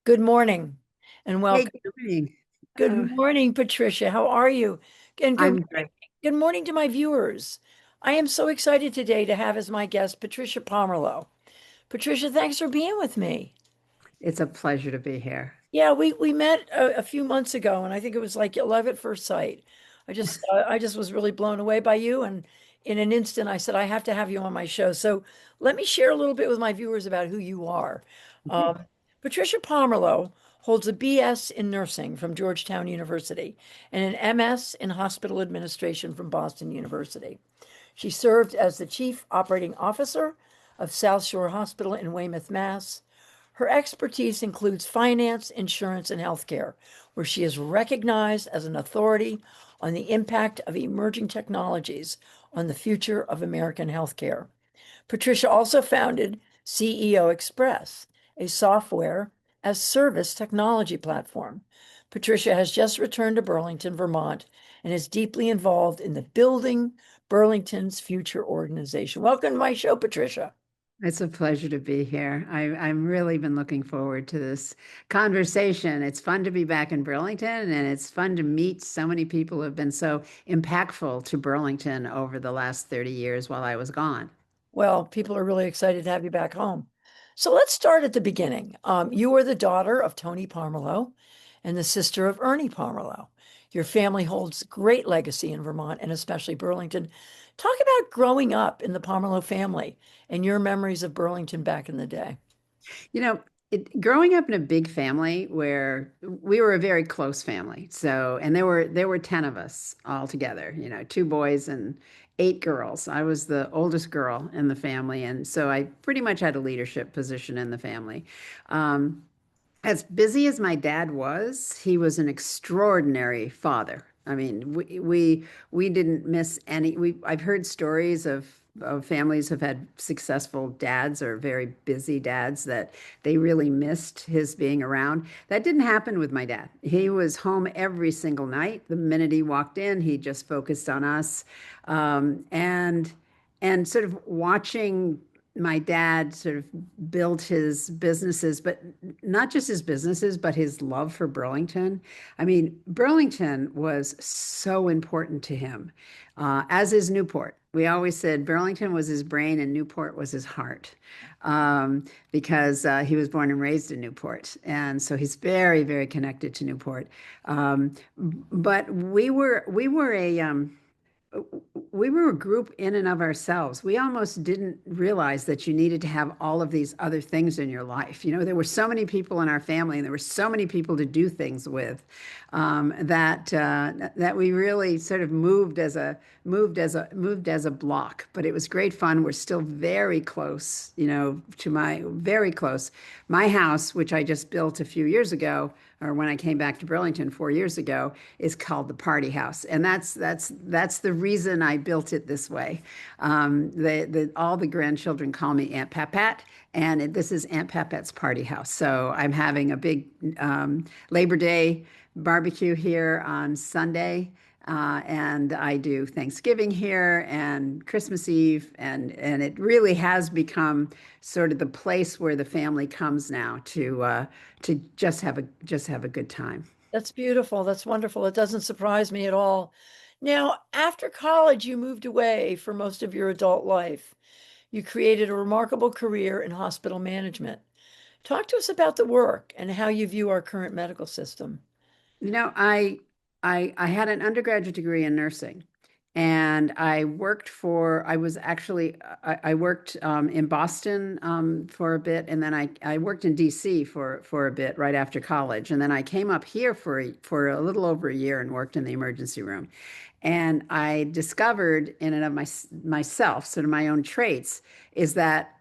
Good morning and Hey, welcome. good evening. Good Uh, morning, Patricia. How are you? And I'm great. good morning to my viewers. I am so excited today to have as my guest Patricia Pomerleau. Patricia, thanks for being with me. It's a pleasure to be here. Yeah, we met a few months ago, and I think it was like love at first sight. I just was really blown away by you, and in an instant, I said I have to have you on my show. So let me share a little bit with my viewers about who you are. Mhm. Um, Patricia Pomerleau holds a BS in nursing from Georgetown University and an MS in hospital administration from Boston University. She served as the chief operating officer of South Shore Hospital in Weymouth, Mass. Her expertise includes finance, insurance, and healthcare, where she is recognized as an authority on the impact of emerging technologies on the future of American healthcare. Patricia also founded CEOExpress, a software as service technology platform. Patricia has just returned to Burlington, Vermont, and is deeply involved in the Building Burlington's Future organization. Welcome to my show, Patricia. It's a pleasure to be here. I'm really been looking forward to this conversation. It's fun to be back in Burlington, and it's fun to meet so many people who have been so impactful to Burlington over the last 30 years while I was gone. Well, people are really excited to have you back home. So let's start at the beginning. You are the daughter of Tony Pomerleau and the sister of Ernie Pomerleau. Your family holds great legacy in Vermont and especially Burlington. Talk about growing up in the Pomerleau family and your memories of Burlington back in the day. You know, growing up in a big family where we were a very close family. So, and there were 10 of us all together, two boys and eight girls. I was the oldest girl in the family, and so I pretty much had a leadership position in the family. Um, as busy as my dad was, he was an extraordinary father. I mean, we didn't miss any. I've heard stories of families have had successful dads or very busy dads that they really missed his being around. That didn't happen with my dad. He was home every single night. The minute he walked in, he just focused on us, um, and and sort of watching my dad sort of build his businesses, but not just his businesses, but his love for Burlington. I mean, Burlington was so important to him, as is Newport. We always said Burlington was his brain and Newport was his heart, because he was born and raised in Newport. And so he's very, very connected to Newport. But we were a group in and of ourselves. We almost didn't realize that you needed to have all of these other things in your life. There were so many people in our family, and there were so many people to do things with, that we really sort of moved as a block. But it was great fun. We're still very close, to my very close. My house, which I just built a few years ago, or when I came back to Burlington 4 years ago, is called the Party House, and that's the reason I built it this way. All the grandchildren call me Aunt Papat, and this is Aunt Papat's Party House. So I'm having a big Labor Day barbecue here on Sunday. And I do Thanksgiving here and Christmas Eve, and it really has become sort of the place where the family comes now to just have a good time. That's beautiful. That's wonderful. It doesn't surprise me at all. Now, after college, you moved away for most of your adult life. You created a remarkable career in hospital management. Talk to us about the work and how you view our current medical system. You know, I had an undergraduate degree in nursing, and I was actually I worked in Boston for a bit, and then I worked in DC for a bit right after college, and then I came up here for a little over a year and worked in the emergency room. And I discovered in and of myself, sort of my own traits, is that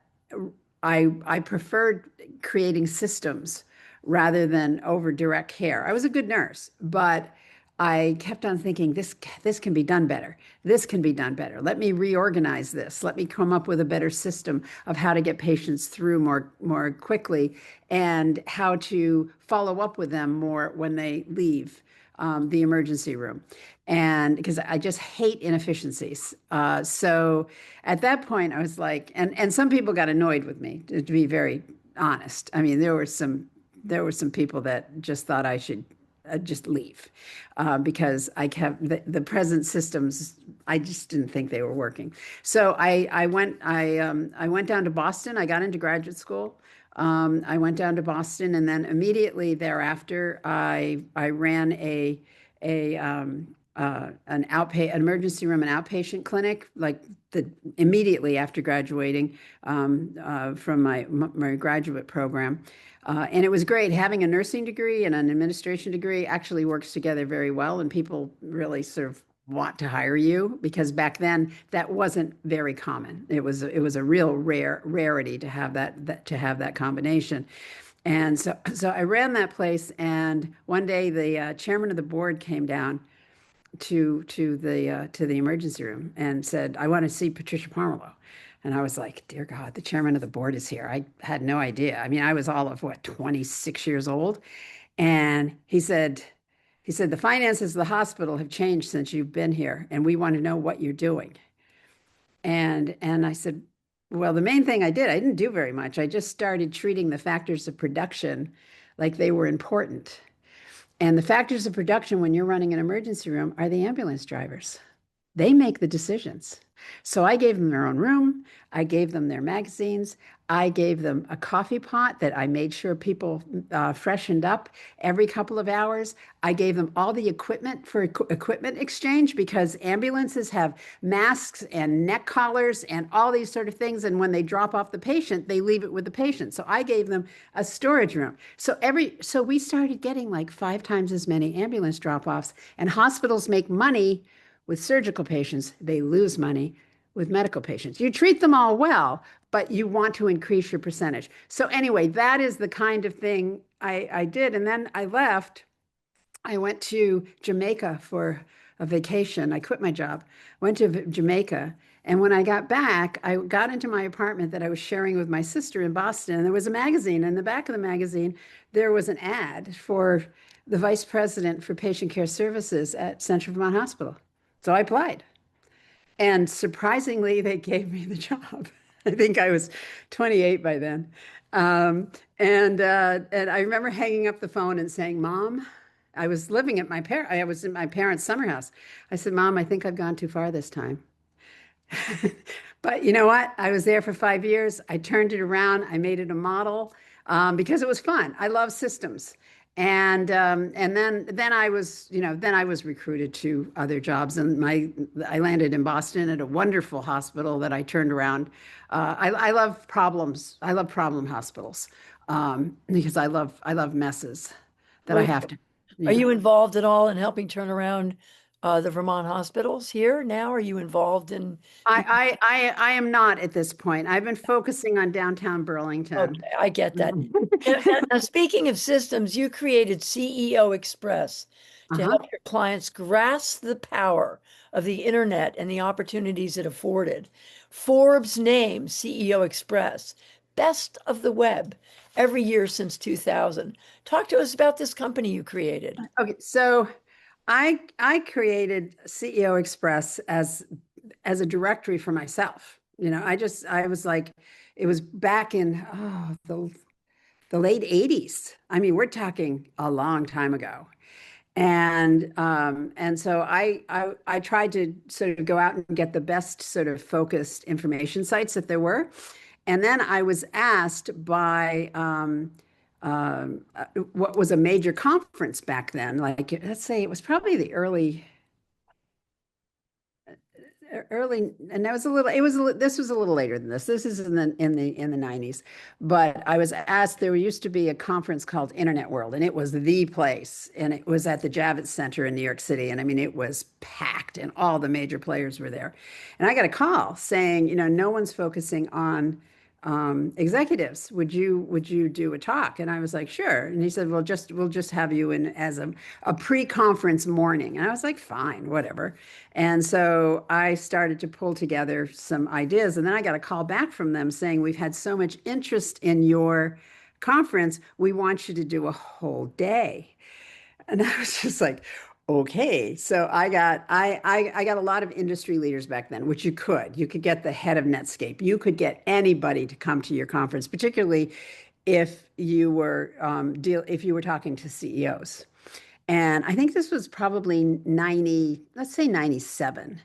I preferred creating systems rather than over direct care. I was a good nurse, but I kept on thinking this can be done better. This can be done better. Let me reorganize this. Let me come up with a better system of how to get patients through more quickly and how to follow up with them more when they leave the emergency room. And because I just hate inefficiencies. So at that point, I was like, and some people got annoyed with me, to be very honest. I mean, there were some there were some people that just thought I should just leave because I kept the present systems. I just didn't think they were working. So I went down to Boston. I got into graduate school. I went down to Boston, and then immediately thereafter, I ran an emergency room and outpatient clinic, like immediately after graduating from my graduate program. And it was great. Having a nursing degree and an administration degree actually works together very well, and people really sort of want to hire you because back then that wasn't very common. It was a real rarity to have that combination. And so I ran that place, and one day the chairman of the board came down to the emergency room and said, "I want to see Patricia Pomerleau." And I was like, "Dear God, the chairman of the board is here." I had no idea. I mean, I was all of what, 26 years old. And he said, "The finances of the hospital have changed since you've been here, and we want to know what you're doing." And I said, "Well, the main thing I didn't do very much. I just started treating the factors of production like they were important. And the factors of production when you're running an emergency room are the ambulance drivers. They make the decisions." So I gave them their own room. I gave them their magazines. I gave them a coffee pot that I made sure people freshened up every couple of hours. I gave them all the equipment for equipment exchange because ambulances have masks and neck collars and all these sort of things. And when they drop off the patient, they leave it with the patient. So I gave them a storage room. So we started getting like 5 times as many ambulance drop-offs, and hospitals make money with surgical patients. They lose money with medical patients. You treat them all well, but you want to increase your percentage. So anyway, that is the kind of thing I did. And then I left. I went to Jamaica for a vacation. I quit my job, went to Jamaica. And when I got back, I got into my apartment that I was sharing with my sister in Boston. And there was a magazine. In the back of the magazine, there was an ad for the vice president for patient care services at Central Vermont Hospital. So I applied. And surprisingly, they gave me the job. I think I was 28 by then. And I remember hanging up the phone and saying, "Mom," I was living at I was in my parents' summer house. I said, "Mom, I think I've gone too far this time." But you know what? I was there for 5 years. I turned it around. I made it a model because it was fun. I love systems. And then I was recruited to other jobs, and I landed in Boston at a wonderful hospital that I turned around. I love problems. I love problem hospitals because I love messes that I Well, have to. are Yeah. you involved at all in helping turn around the Vermont hospitals here now? Are you involved in? I am not at this point. I've been focusing on downtown Burlington. Okay, I get that. Now, speaking of systems, you created CEOExpress to Uh-huh. help your clients grasp the power of the internet and the opportunities it afforded. Forbes named CEOExpress best of the web every year since 2000. Talk to us about this company you created. Okay, so I created CEO Express as a directory for myself. I was like, it was back in the late 80s. I mean, we're talking a long time ago. And so I tried to sort of go out and get the best sort of focused information sites that there were. And then I was asked by what was a major conference back then, like let's say it was probably the early, and that was a little it was a, this was a little later than this. This is in the 90s. But I was asked, there used to be a conference called Internet World, and it was the place, and it was at the Javits Center in New York City. And I mean, it was packed, and all the major players were there. And I got a call saying, no one's focusing on executives. Would you do a talk? And I was like, sure. And he said, well, we'll just have you in as a pre-conference morning. And I was like, fine, whatever. And so I started to pull together some ideas. And then I got a call back from them saying, we've had so much interest in your conference. We want you to do a whole day. And I was just like, okay. So I got a lot of industry leaders back then, which you could get the head of Netscape. You could get anybody to come to your conference, particularly if you were if you were talking to CEOs. And I think this was probably 90, let's say 97.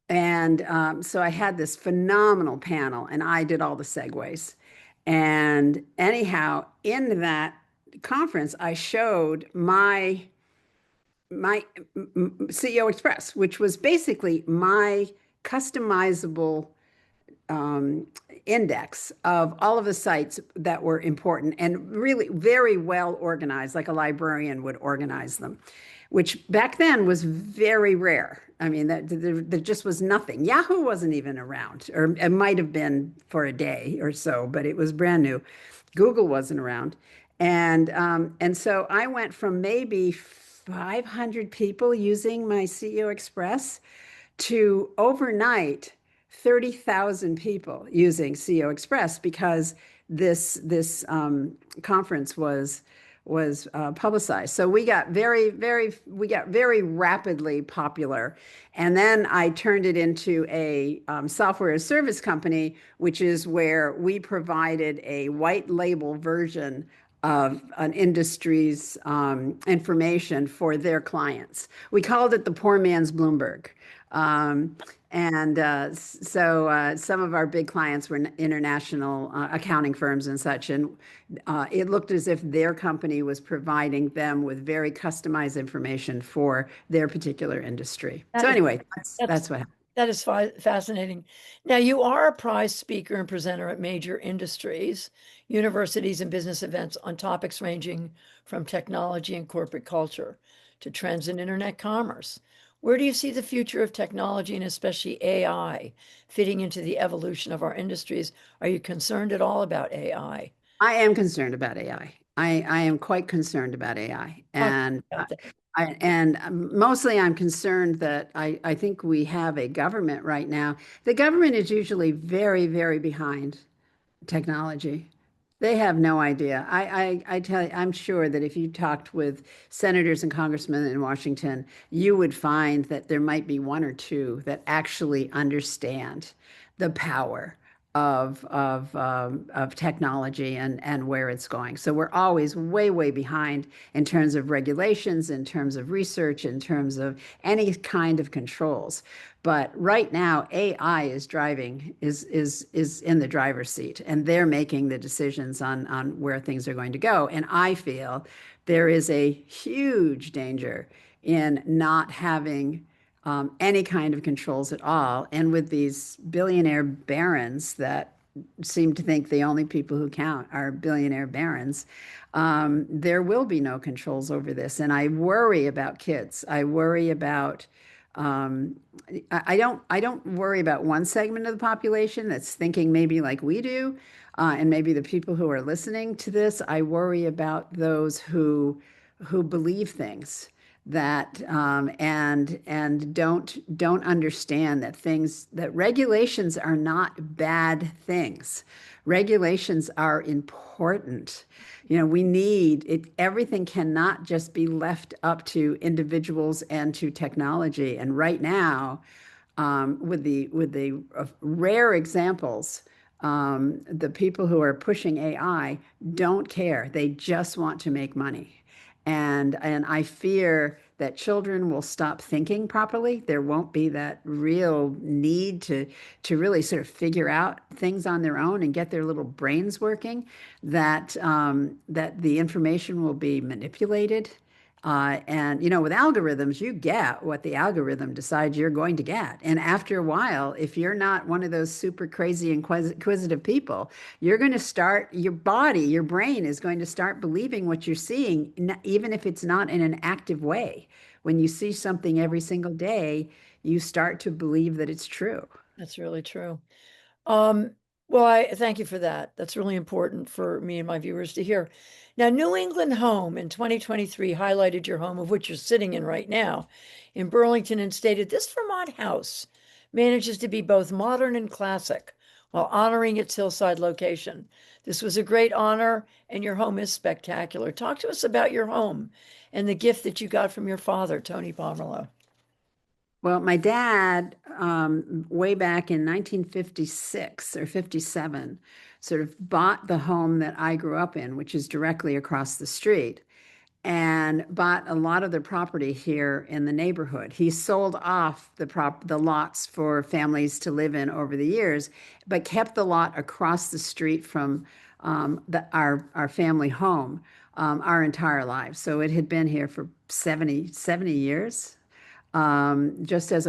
And so I had this phenomenal panel, and I did all the segues. And anyhow, in that conference, I showed my CEOExpress, which was basically my customizable um, index of all of the sites that were important and really very well organized, like a librarian would organize them, which back then was very rare. I mean, there just was nothing. Yahoo wasn't even around, or it might have been for a day or so, but it was brand new. Google wasn't around. And so I went from maybe 500 people using my CEOExpress to overnight 30,000 people using CEOExpress because this conference was publicized. So we got very rapidly popular, and then I turned it into a software as service company, which is where we provided a white label version of an industry's information for their clients. We called it the poor man's Bloomberg. Um, and some of our big clients were international accounting firms and such. And it looked as if their company was providing them with very customized information for their particular industry. That So is anyway, that's that's what happened. that is fascinating. Now, you are a prize speaker and presenter at major industries, universities, and business events on topics ranging from technology and corporate culture to trends in internet commerce. Where do you see the future of technology and especially AI fitting into the evolution of our industries? Are you concerned at all about AI? I am concerned about AI. I am quite concerned about AI. Talk And about that. mostly I'm concerned that I think we have a government right now. The government is usually very, very behind technology. They have no idea. I tell you, I'm sure that if you talked with senators and congressmen in Washington, you would find that there might be one or two that actually understand the power of technology and where it's going. So we're always way, way behind in terms of regulations, in terms of research, in terms of any kind of controls. But right now, AI is in the driver's seat, and they're making the decisions on where things are going to go. And I feel there is a huge danger in not having any kind of controls at all. And with these billionaire barons that seem to think the only people who count are billionaire barons, there will be no controls over this. And I worry about kids. I worry about um, I don't worry about one segment of the population that's thinking maybe like we do, and maybe the people who are listening to this. I worry about those who believe things that and don't understand that things that regulations are not bad things. Regulations are important. You know, we need it, everything cannot just be left up to individuals and to technology. And right now, with the rare examples, the people who are pushing AI don't care. They just want to make money. And I fear that children will stop thinking properly. There won't be that real need to really sort of figure out things on their own and get their little brains working. That the information will be manipulated. And you know, with algorithms, you get what the algorithm decides you're going to get. And after a while, if you're not one of those super crazy inquisitive people, you're going to start, your body, your brain is going to start believing what you're seeing, even if it's not in an active way. When you see something every single day, you start to believe that it's true. That's really true. Um, well, I thank you for that. That's really important for me and my viewers to hear. Now, New England Home in 2023 highlighted your home, of which you're sitting in right now, in Burlington, and stated this Vermont house manages to be both modern and classic while honoring its hillside location. This was a great honor, and your home is spectacular. Talk to us about your home and the gift that you got from your father, Tony Pomerleau. Well, my dad, way back in 1956 or 57, sort of bought the home that I grew up in, which is directly across the street, and bought a lot of the property here in the neighborhood. He sold off the lots for families to live in over the years, but kept the lot across the street from our family home our entire lives. So it had been here for 70 years, just as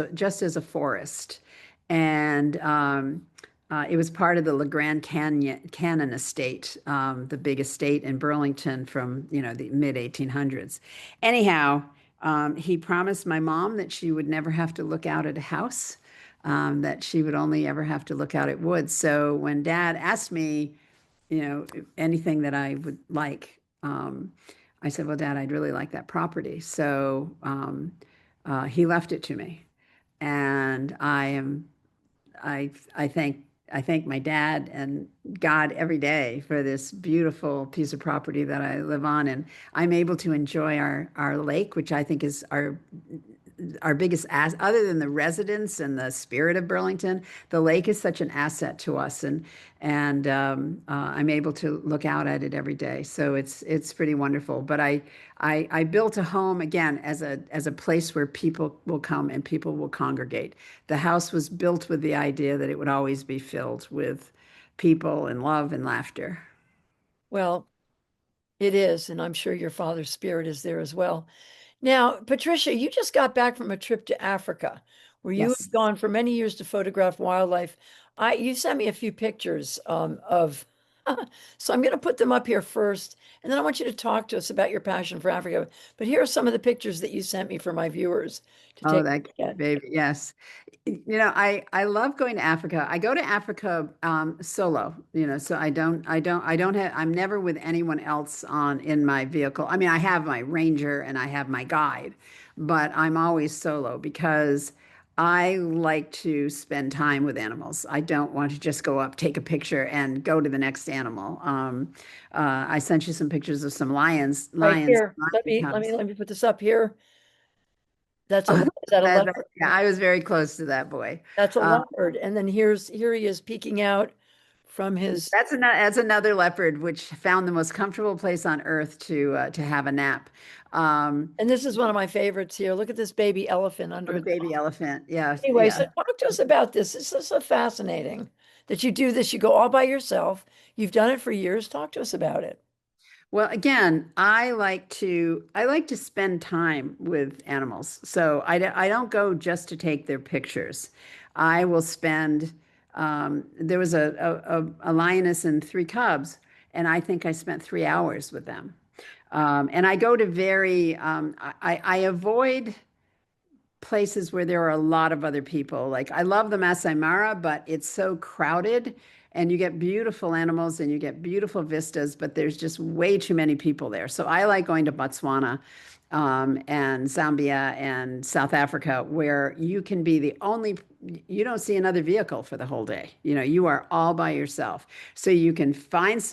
a forest, and it was part of the LeGrand Cannon estate, the big estate in Burlington from the mid 1800s. Anyhow, he promised my mom that she would never have to look out at a house, that she would only ever have to look out at woods. So when Dad asked me, anything that I would like, I said, "Well, Dad, I'd really like that property." So he left it to me, and I thank my dad and God every day for this beautiful piece of property that I live on, and I'm able to enjoy our lake, which I think is our biggest asset, other than the residents and the spirit of Burlington. The lake is such an asset to us, and I'm able to look out at it every day. So it's pretty wonderful. But I built a home again as a place where people will come and people will congregate. The house was built with the idea that it would always be filled with people and love and laughter. Well, it is, and I'm sure your father's spirit is there as well. Now, Patricia, you just got back from a trip to Africa where you Yes. had gone for many years to photograph wildlife. You sent me a few pictures of, so I'm going to put them up here first, and then I want you to talk to us about your passion for Africa. But here are some of the pictures that you sent me for my viewers to Oh, take that a look at. baby. Yes. I love going to Africa. I go to Africa solo, so I'm never with anyone else in my vehicle. I mean, I have my ranger and I have my guide, but I'm always solo because I like to spend time with animals. I don't want to just go up, take a picture, and go to the next animal. I sent you some pictures of some Right here, lion cubs. let me put this up here. Is that a leopard? Yeah, I was very close to that boy. That's a Um, leopard. And then here he is peeking out from his, that's another leopard, which found the most comfortable place on earth to have a nap. Um, and this is one of my favorites here. Look at this baby elephant oh, under the it. baby elephant. Yeah, Anyway, so yeah. talk to us about this. This is so fascinating that you do this. You go all by yourself. You've done it for years. Talk to us about it. Well, again, I like to spend time with animals. So I don't go just to take their pictures. I will spend. There was a lioness and three cubs, and I think I spent 3 hours with them. And I go to I avoid places where there are a lot of other people. Like I love the Masai Mara, but it's so crowded and you get beautiful animals and you get beautiful vistas, but there's just way too many people there. So I like going to Botswana and Zambia and South Africa, where you can be you don't see another vehicle for the whole day. You are all by yourself. So you can find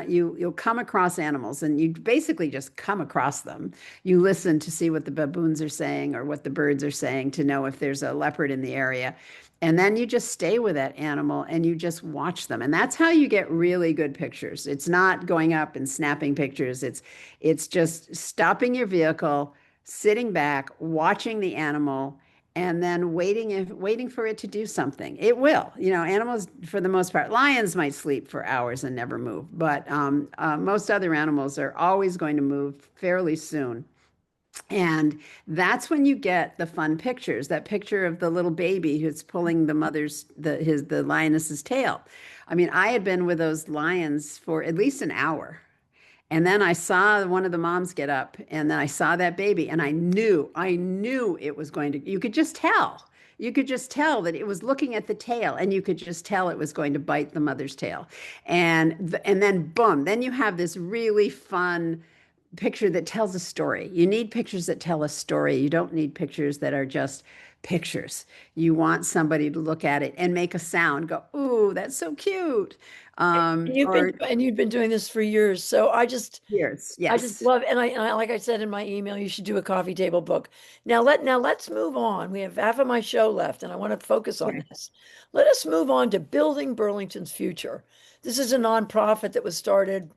you'll come across animals and you basically just come across them. You listen to see what the baboons are saying or what the birds are saying to know if there's a leopard in the area. And then you just stay with that animal and you just watch them. And that's how you get really good pictures. It's not going up and snapping pictures. It's just stopping your vehicle, sitting back, watching the animal, and then waiting for it to do something. It will. Animals, for the most part, lions might sleep for hours and never move, but most other animals are always going to move fairly soon. And that's when you get the fun pictures. That picture of the little baby who's pulling the lioness's tail. I mean, I had been with those lions for at least an hour. And then I saw one of the moms get up, and then I saw that baby, and I knew it was going to, you could just tell. You could just tell that it was looking at the tail, and you could just tell it was going to bite the mother's tail. And then boom, then you have this really fun picture that tells a story. You need pictures that tell a story. You don't need pictures that are just pictures. You want somebody to look at it and make a sound, go, "Ooh, that's so cute." Or You've been doing this for years. So years. I just Yes. love, and I, like I said in my email, you should do a coffee table book. Now let's move on. We have half of my show left, and I want to focus on Okay. this. Let us move on to building Burlington's future. This is a nonprofit that was started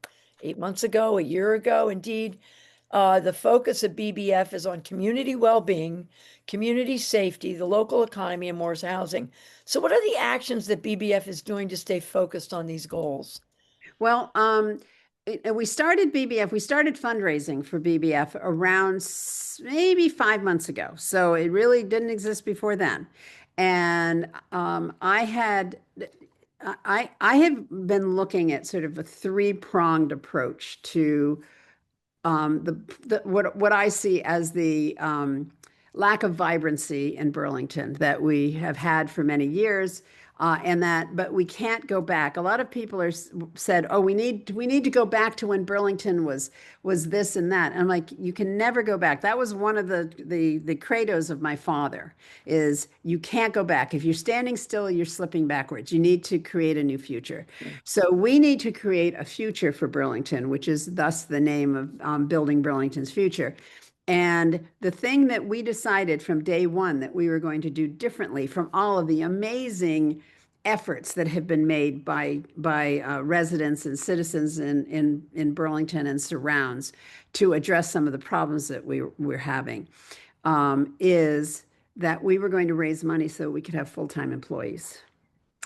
8 months ago, a year ago. Indeed, the focus of BBF is on community well-being, community safety, the local economy, and more housing. So, what are the actions that BBF is doing to stay focused on these goals? Well, we started BBF. We started fundraising for BBF around maybe 5 months ago. So it really didn't exist before then. And I have been looking at sort of a three-pronged approach to what I see as the lack of vibrancy in Burlington that we have had for many years, but we can't go back. A lot of people are said, "Oh, we need to go back to when Burlington was this and that." And I'm like, you can never go back. That was one of the credos of my father, is you can't go back. If you're standing still, you're slipping backwards. You need to create a new future. So we need to create a future for Burlington, which is thus the name of building Burlington's future. And the thing that we decided from day one that we were going to do differently from all of the amazing efforts that have been made by residents and citizens in Burlington and surrounds to address some of the problems that we're having, is that we were going to raise money so we could have full-time employees,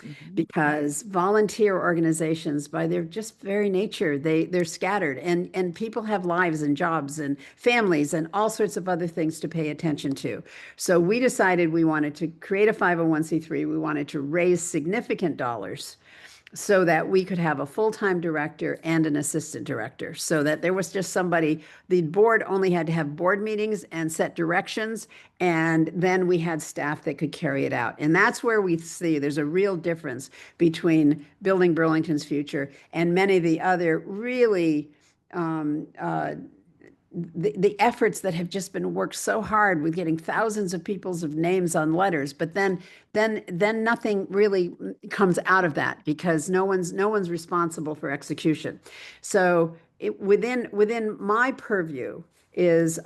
Mhm. because volunteer organizations, by their just very nature, they're scattered, and people have lives and jobs and families and all sorts of other things to pay attention to. So we decided we wanted to create a 501(c)(3. We wanted to raise significant dollars so that we could have a full-time director and an assistant director, so that there was just somebody. The board only had to have board meetings and set directions, and then we had staff that could carry it out. And that's where we see there's a real difference between building Burlington's future and many of the other really um, uh, the efforts that have just been worked so hard with getting thousands of people's of names on letters, but then nothing really comes out of that, because no one's responsible for execution. So within my purview is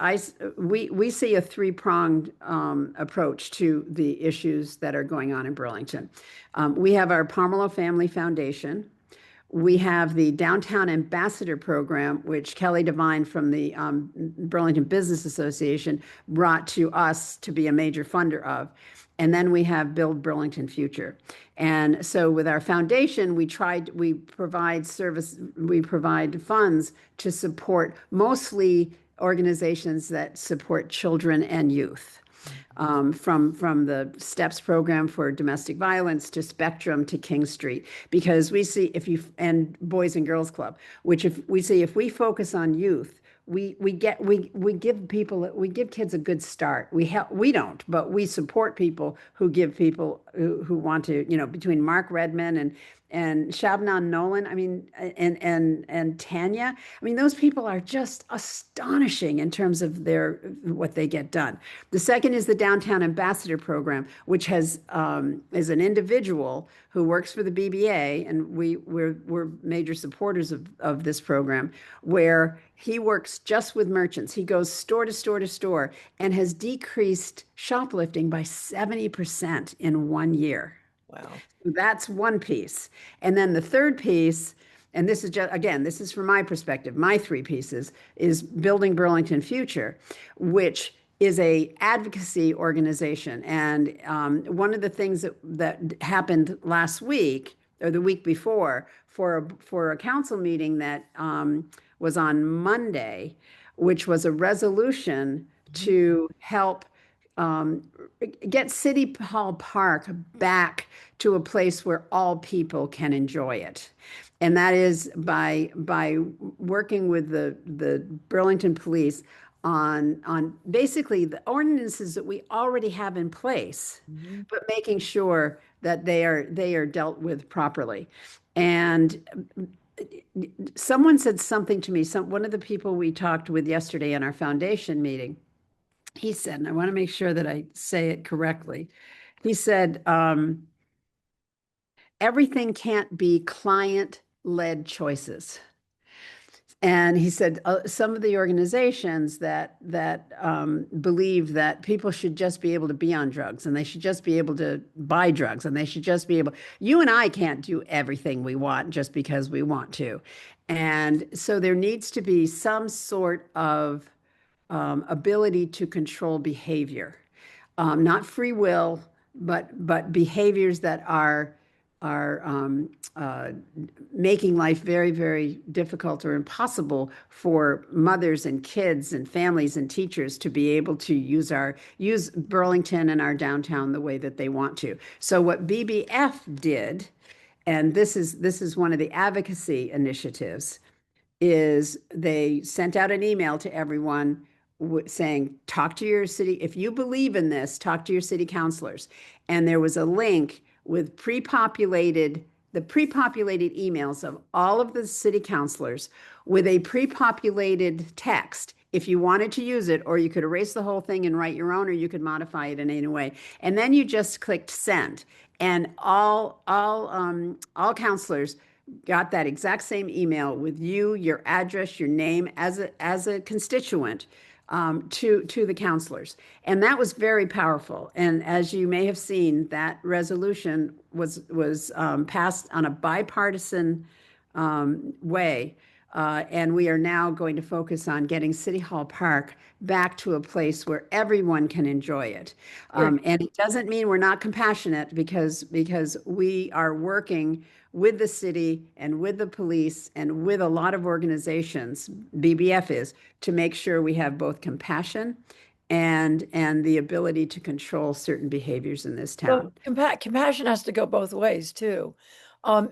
we see a three-pronged approach to the issues that are going on in Burlington. We have our Pomerleau Family Foundation. We have the Downtown Ambassador Program, which Kelly Devine from the Burlington Business Association brought to us to be a major funder of. And then we have Build Burlington Future. And so with our foundation, we provide funds to support mostly organizations that support children and youth, from the STEPS program for domestic violence to Spectrum to King Street, because we see and Boys and Girls Club, which if we focus on youth, we give kids a good start. We don't, but we support people who give people who want to, between Mark Redman and Shabnan Nolan, I mean, and Tanya. I mean, those people are just astonishing in terms of what they get done. The second is the Downtown Ambassador Program, which is an individual who works for the BBA, and we're major supporters of this program, where he works just with merchants. He goes store to store to store and has decreased shoplifting by 70% in 1 year. Wow. That's one piece. And then the third piece, and this is just, again, this is from my perspective, my three pieces, is Building Burlington Future, which is a advocacy organization. And one of the things that happened last week or the week before for a council meeting that was on Monday, which was a resolution to help um, get City Hall Park back to a place where all people can enjoy it. And that is by working with the Burlington Police on basically the ordinances that we already have in place, Mhm. but making sure that they are dealt with properly. And someone said something to me, one of the people we talked with yesterday in our foundation meeting, he said, and I want to make sure that I say it correctly. He said, everything can't be client-led choices. And he said some of the organizations that believe that people should just be able to be on drugs and they should just be able to buy drugs and they should just be able. You and I can't do everything we want just because we want to, and so there needs to be some sort of ability to control behavior, not free will, but behaviors that are making life very, very difficult or impossible for mothers and kids and families and teachers to be able to use Burlington and our downtown the way that they want to. So what BBF did, and this is one of the advocacy initiatives, is they sent out an email to everyone saying, talk to your city. If you believe in this, talk to your city councilors. And there was a link with the pre-populated emails of all of the city councilors with a pre-populated text if you wanted to use it, or you could erase the whole thing and write your own, or you could modify it in any way. And then you just clicked send. And all councilors got that exact same email with your address, your name as a constituent, to the councilors. And that was very powerful. And as you may have seen, that resolution was passed on a bipartisan way. And we are now going to focus on getting City Hall Park back to a place where everyone can enjoy it. And it doesn't mean we're not compassionate, because we are working with the city and with the police and with a lot of organizations, BBF is, to make sure we have both compassion and the ability to control certain behaviors in this town. Well, compassion has to go both ways too.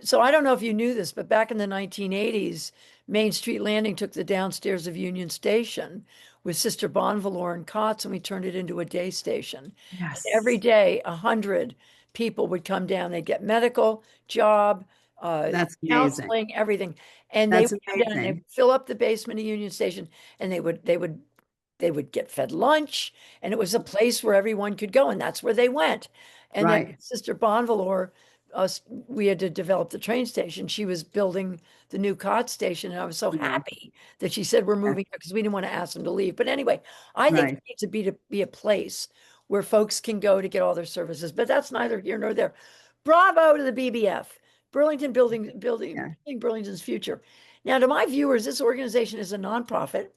So I don't know if you knew this, but back in the 1980s, Main Street Landing took the downstairs of Union Station with Sister Bonvalor and cots, and we turned it into a day station. And every Yes, day, 100 people would come down. They'd get medical, job, that's amazing. counseling, everything. And they That's would come down and they amazing. would fill up the basement of Union Station, and they would get fed lunch, and it was a place where everyone could go, and that's where they went. And then Right. Sister Bonvalor, we had to develop the train station. She was building the new cot station, and I was so Mhm. happy that she said we're moving because we didn't want to ask them to leave. But anyway, I think Right. it needs to be a place where folks can go to get all their services. But that's neither here nor there. Bravo to the BBF, Burlington Yeah. building Burlington's future. Now, to my viewers, this organization is a nonprofit.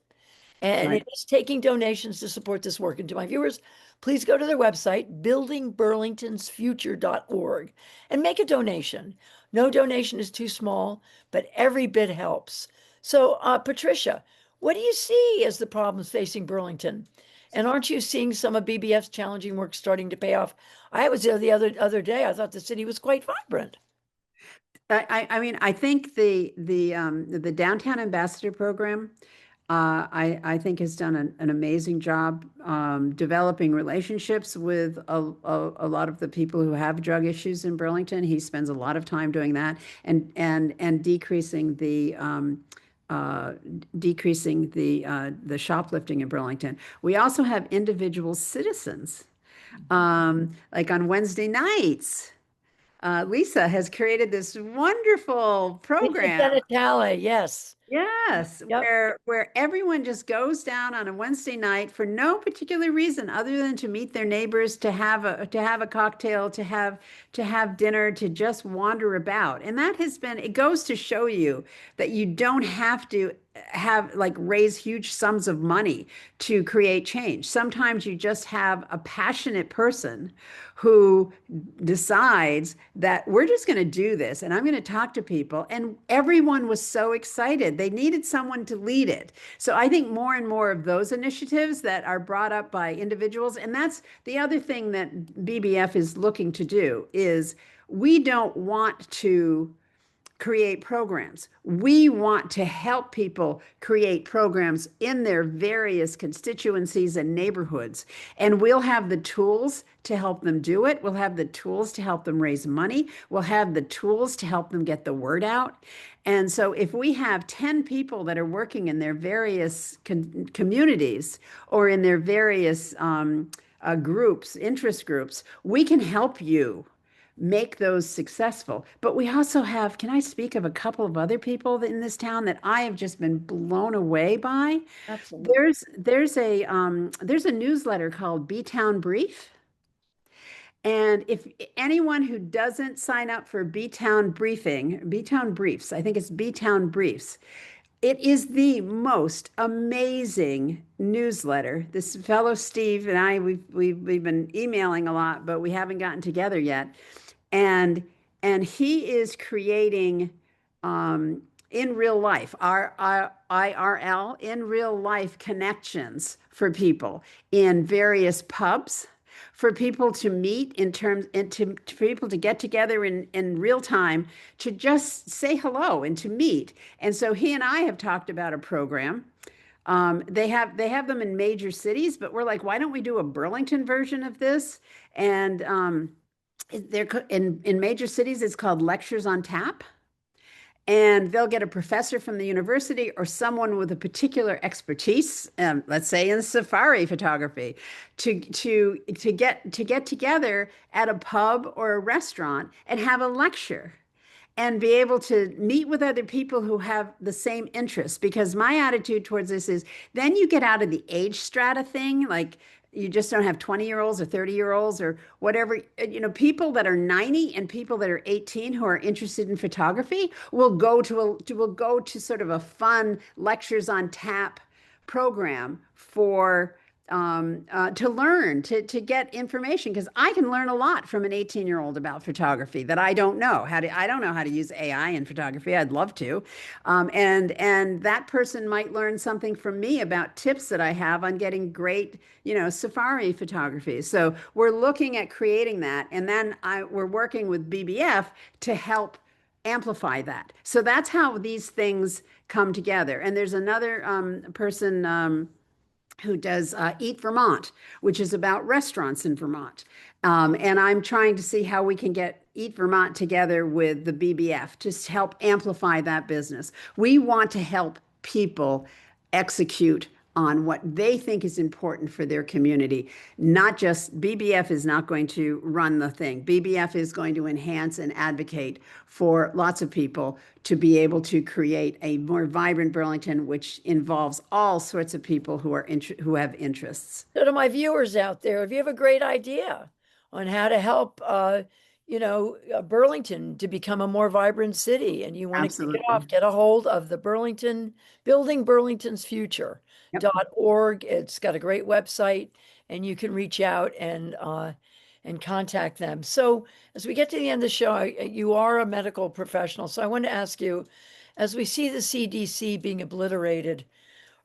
And it Right. is taking donations to support this work. And to my viewers, please go to their website, buildingburlingtonsfuture.org, and make a donation. No donation is too small, but every bit helps. So, Patricia, what do you see as the problems facing Burlington? And aren't you seeing some of BBF's challenging work starting to pay off? I was there the other day. I thought the city was quite vibrant. I mean, I think the Downtown Ambassador Program, I think has done an amazing job developing relationships with a lot of the people who have drug issues in Burlington. He spends a lot of time doing that, and decreasing the shoplifting in Burlington. We also have individual citizens, like on Wednesday nights. Lisa has created this wonderful program. Incidentale, yes. Yes, Yep. where everyone just goes down on a Wednesday night for no particular reason other than to meet their neighbors, to have a cocktail, to have dinner, to just wander about. And that has been, it goes to show you that you don't have to have like raise huge sums of money to create change. Sometimes you just have a passionate person who decides that we're just going to do this and I'm going to talk to people. And everyone was so excited. They needed someone to lead it. So I think more and more of those initiatives that are brought up by individuals, and that's the other thing that BBF is looking to do, is we don't want to create programs. We want to help people create programs in their various constituencies and neighborhoods. And we'll have the tools to help them do it. We'll have the tools to help them raise money. We'll have the tools to help them get the word out. And so if we have 10 people that are working in their various communities or in their various groups, interest groups, we can help you make those successful. But we also have, can I speak of a couple of other people in this town that I have just been blown away by? Absolutely. There's a newsletter called B Town Brief. And if anyone who doesn't sign up for B Town Briefs, I think it's B Town Briefs, it is the most amazing newsletter. This fellow Steve and I, we've been emailing a lot, but we haven't gotten together yet. And he is creating in real life, IRL, in real life connections for people in various pubs, for people to meet in terms and for people to get together in real time to just say hello and to meet. And so he and I have talked about a program. They have them in major cities, but we're like, why don't we do a Burlington version of this? And they're in major cities, it's called Lectures on Tap. And they'll get a professor from the university or someone with a particular expertise, let's say in safari photography, to get together at a pub or a restaurant and have a lecture and be able to meet with other people who have the same interests. Because my attitude towards this is then you get out of the age strata thing, like you just don't have 20-year-olds or 30-year-olds or whatever. People that are 90 and people that are 18 who are interested in photography will go to sort of a fun lectures on tap program for to learn, to get information, because I can learn a lot from an 18-year-old about photography that I don't know how to. I don't know how to use AI in photography. I'd love to, and that person might learn something from me about tips that I have on getting great, safari photography. So we're looking at creating that, and then we're working with BBF to help amplify that. So that's how these things come together. And there's another person. Who does Eat Vermont, which is about restaurants in Vermont. And I'm trying to see how we can get Eat Vermont together with the BBF to help amplify that business. We want to help people execute on what they think is important for their community. Not just BBF is not going to run the thing. BBF is going to enhance and advocate for lots of people to be able to create a more vibrant Burlington, which involves all sorts of people who have interests. So to my viewers out there, if you have a great idea on how to help, Burlington to become a more vibrant city, and you want to kick it Absolutely. off, get a hold of the Building Burlington's Future. Yep. .org. It's got a great website, and you can reach out and contact them. So as we get to the end of the show, you are a medical professional. So I want to ask you, as we see the CDC being obliterated,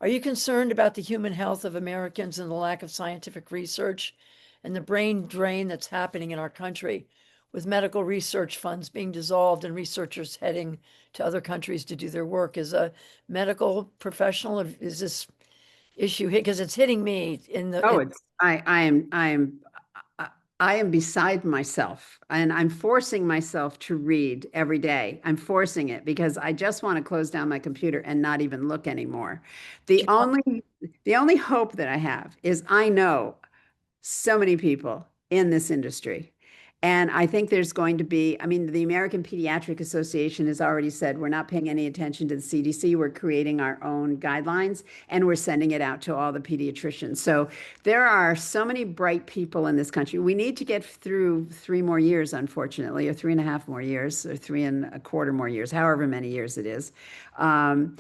are you concerned about the human health of Americans and the lack of scientific research and the brain drain that's happening in our country with medical research funds being dissolved and researchers heading to other countries to do their work? As a medical professional, is this issue hit? Because it's hitting me Oh, I am beside myself, and I'm forcing myself to read every day. I'm forcing it because I just want to close down my computer and not even look anymore. The only the only hope that I have is I know so many people in this industry. And I think there's going to be, I mean, the American Pediatric Association has already said we're not paying any attention to the CDC. We're creating our own guidelines and we're sending it out to all the pediatricians. So there are so many bright people in this country. We need to get through 3 more years, unfortunately, or 3.5 more years, or 3.25 more years, however many years it is. And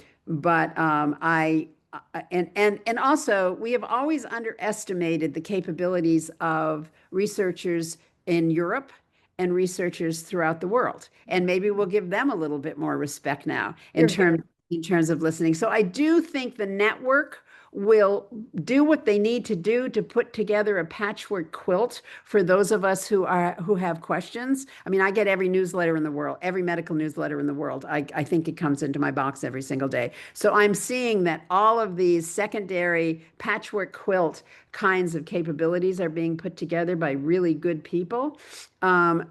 also we have always underestimated the capabilities of researchers in Europe and researchers throughout the world. And maybe we'll give them a little bit more respect now in terms of listening. So I do think the network will do what they need to do to put together a patchwork quilt for those of us who have questions. I mean, I get every newsletter in the world, every medical newsletter in the world. I think it comes into my box every single day. So I'm seeing that all of these secondary patchwork quilt kinds of capabilities are being put together by really good people. I'm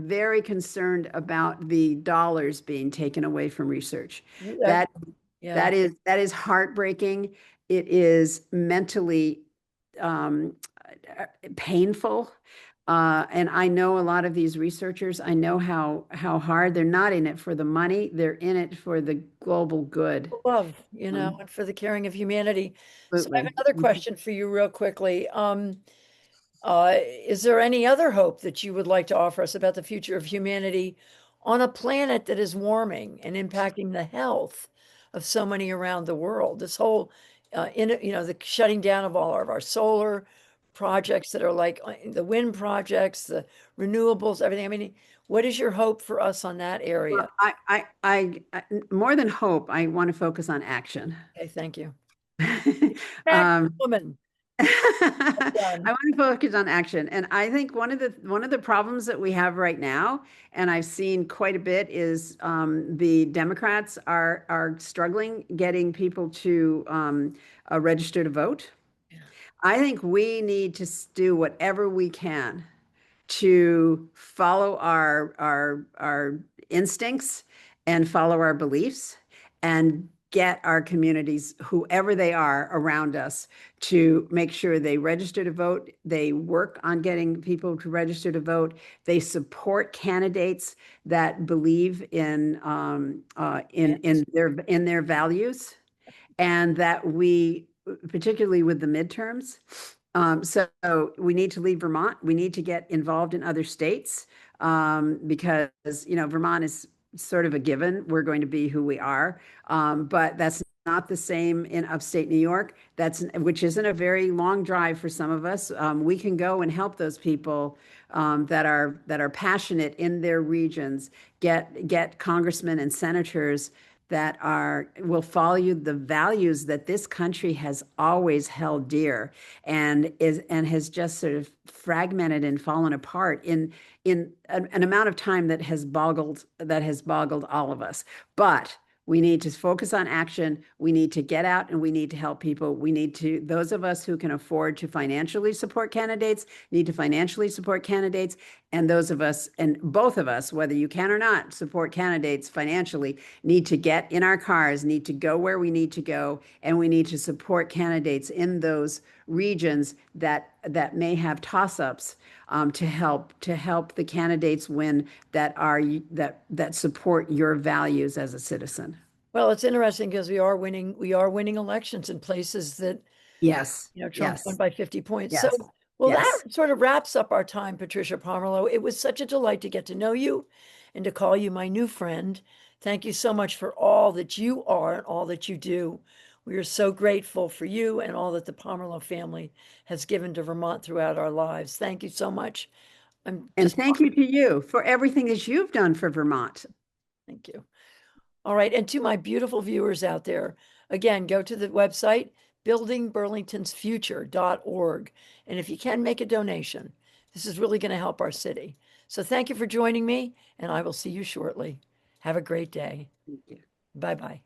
very concerned about the dollars being taken away from research. Yeah. That Yeah. that is heartbreaking. It is mentally um, painful. And I know a lot of these researchers. I know how hard they're not in it for the money. They're in it for the global good. Love, Um, and for the caring of humanity. So I have Absolutely. another question for you real quickly. Is there any other hope that you would like to offer us about the future of humanity on a planet that is warming and impacting the health of so many around the world? This whole, the shutting down of all of our solar projects that are like the wind projects, the renewables, everything. I mean, what is your hope for us on that area? Well, more than hope, I want to focus on action. Okay, thank you. Back, Um, woman. I Done. want to focus on action. And I think one of the problems that we have right now, and I've seen quite a bit, is the Democrats are struggling getting people to register to vote. Yeah. I think we need to do whatever we can to follow our instincts and follow our beliefs and get our communities, whoever they are around us, to make sure they register to vote. They work on getting people to register to vote. They support candidates that believe Yeah. in their values, and that we, particularly with the midterms. So we need to leave Vermont. We need to get involved in other states, because, Vermont is sort of a given. We're going to be who we are. But that's not the same in upstate New York. Which isn't a very long drive for some of us. We can go and help those people that are passionate in their regions, get congressmen and senators that will follow the values that this country has always held dear, and has just sort of fragmented and fallen apart in an amount of time that has boggled all of us. But we need to focus on action. We need to get out and we need to help people. Those of us who can afford to financially support candidates need to financially support candidates. And those of us, and both of us, whether you can or not support candidates financially, need to get in our cars, need to go where we need to go, and we need to support candidates in those regions that may have toss-ups, to help the candidates win that support your values as a citizen. Well, it's interesting because we are winning elections in places that, Yes, Trump won yes, by 50 points. So, yes, well, that yes. sort of wraps up our time, Patricia Pomerleau. It was such a delight to get to know you and to call you my new friend. Thank you so much for all that you are and all that you do. We are so grateful for you and all that the Pomerleau family has given to Vermont throughout our lives. Thank you so much. I'm And just, thank you to you for everything that you've done for Vermont. thank you. All right. And to my beautiful viewers out there, again, go to the website, buildingburlingtonsfuture.org. And if you can make a donation, this is really going to help our city. So thank you for joining me, and I will see you shortly. Have a great day. Thank you. Bye bye.